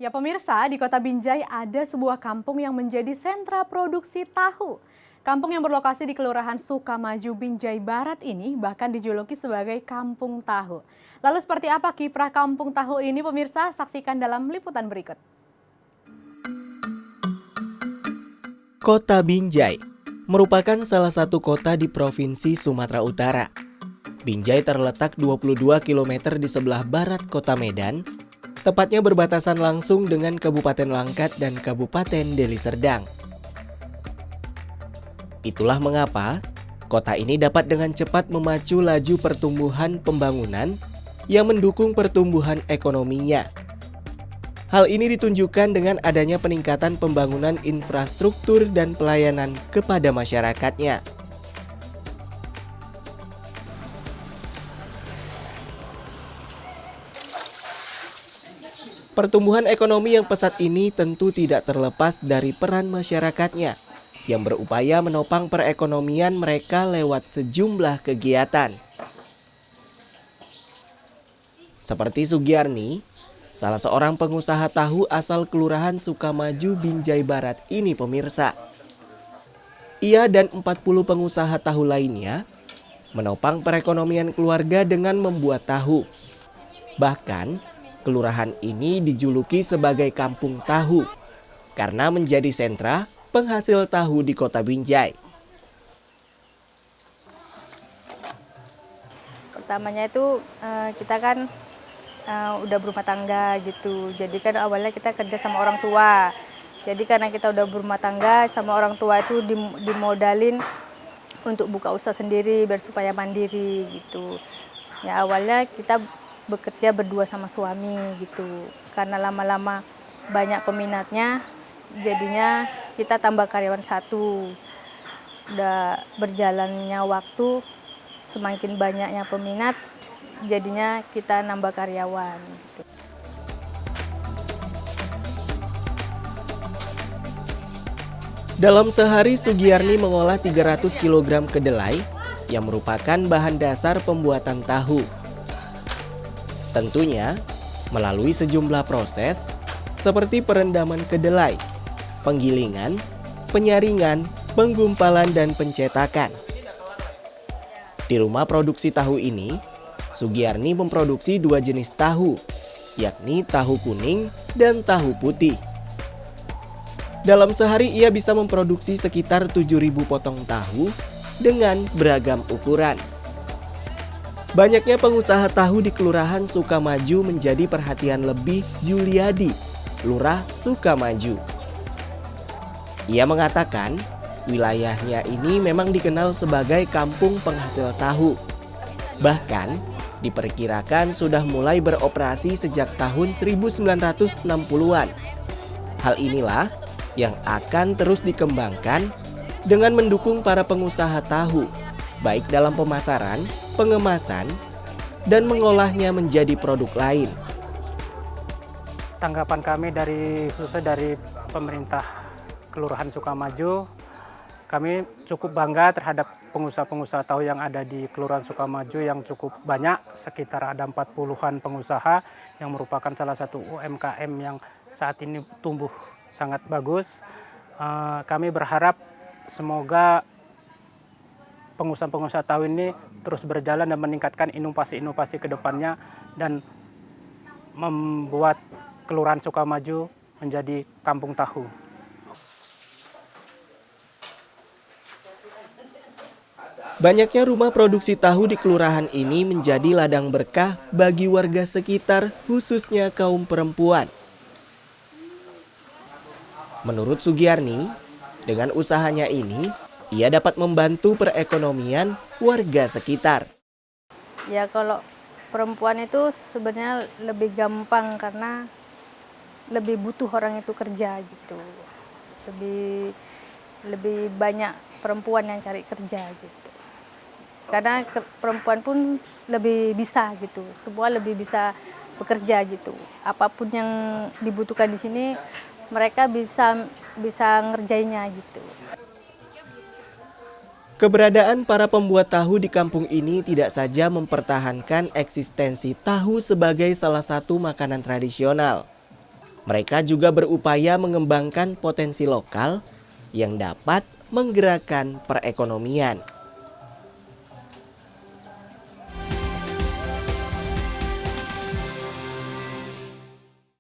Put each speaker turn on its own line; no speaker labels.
Ya pemirsa, di Kota Binjai ada sebuah kampung yang menjadi sentra produksi tahu. Kampung yang berlokasi di Kelurahan Sukamaju, Binjai Barat ini bahkan dijuluki sebagai Kampung Tahu. Lalu seperti apa kiprah Kampung Tahu ini pemirsa? Saksikan dalam liputan berikut.
Kota Binjai merupakan salah satu kota di Provinsi Sumatera Utara. Binjai terletak 22 km di sebelah barat Kota Medan, tepatnya berbatasan langsung dengan Kabupaten Langkat dan Kabupaten Deli Serdang. Itulah mengapa kota ini dapat dengan cepat memacu laju pertumbuhan pembangunan yang mendukung pertumbuhan ekonominya. Hal ini ditunjukkan dengan adanya peningkatan pembangunan infrastruktur dan pelayanan kepada masyarakatnya. Pertumbuhan ekonomi yang pesat ini tentu tidak terlepas dari peran masyarakatnya yang berupaya menopang perekonomian mereka lewat sejumlah kegiatan. Seperti Sugiarni, salah seorang pengusaha tahu asal Kelurahan Sukamaju, Binjai Barat ini pemirsa. Ia dan 40 pengusaha tahu lainnya menopang perekonomian keluarga dengan membuat tahu. Bahkan, kelurahan ini dijuluki sebagai Kampung Tahu karena menjadi sentra penghasil tahu di Kota Binjai.
Pertamanya itu kita kan udah berumah tangga gitu. Jadi kan awalnya kita kerja sama orang tua. Jadi karena kita udah berumah tangga sama orang tua itu dimodalin untuk buka usaha sendiri biar supaya mandiri gitu. Ya awalnya kita bekerja berdua sama suami gitu. Karena lama-lama banyak peminatnya, jadinya kita tambah karyawan satu. Udah berjalannya waktu, semakin banyaknya peminat, jadinya kita nambah karyawan. Gitu.
Dalam sehari Sugiarni mengolah 300 kg kedelai yang merupakan bahan dasar pembuatan tahu. Tentunya melalui sejumlah proses seperti perendaman kedelai, penggilingan, penyaringan, penggumpalan, dan pencetakan. Di rumah produksi tahu ini, Sugiarni memproduksi 2 jenis tahu, yakni tahu kuning dan tahu putih. Dalam sehari ia bisa memproduksi sekitar 7.000 potong tahu dengan beragam ukuran. Banyaknya pengusaha tahu di Kelurahan Sukamaju menjadi perhatian lebih Juliadi, Lurah Sukamaju. Ia mengatakan wilayahnya ini memang dikenal sebagai kampung penghasil tahu. Bahkan diperkirakan sudah mulai beroperasi sejak tahun 1960-an. Hal inilah yang akan terus dikembangkan dengan mendukung para pengusaha tahu, baik dalam pemasaran, pengemasan, dan mengolahnya menjadi produk lain.
Tanggapan kami khususnya dari pemerintah Kelurahan Sukamaju, kami cukup bangga terhadap pengusaha-pengusaha tahu yang ada di Kelurahan Sukamaju yang cukup banyak, sekitar ada 40-an pengusaha yang merupakan salah satu UMKM yang saat ini tumbuh sangat bagus. Kami berharap semoga pengusaha-pengusaha tahu ini terus berjalan dan meningkatkan inovasi-inovasi ke depannya dan membuat Kelurahan Sukamaju menjadi kampung tahu.
Banyaknya rumah produksi tahu di kelurahan ini menjadi ladang berkah bagi warga sekitar, khususnya kaum perempuan. Menurut Sugiarni, dengan usahanya ini, ia dapat membantu perekonomian warga sekitar.
Ya kalau perempuan itu sebenarnya lebih gampang karena lebih butuh orang itu kerja gitu. Lebih banyak perempuan yang cari kerja gitu. Karena perempuan pun lebih bisa gitu, semua lebih bisa bekerja gitu. Apapun yang dibutuhkan di sini mereka bisa ngerjainnya gitu.
Keberadaan para pembuat tahu di kampung ini tidak saja mempertahankan eksistensi tahu sebagai salah satu makanan tradisional. Mereka juga berupaya mengembangkan potensi lokal yang dapat menggerakkan perekonomian.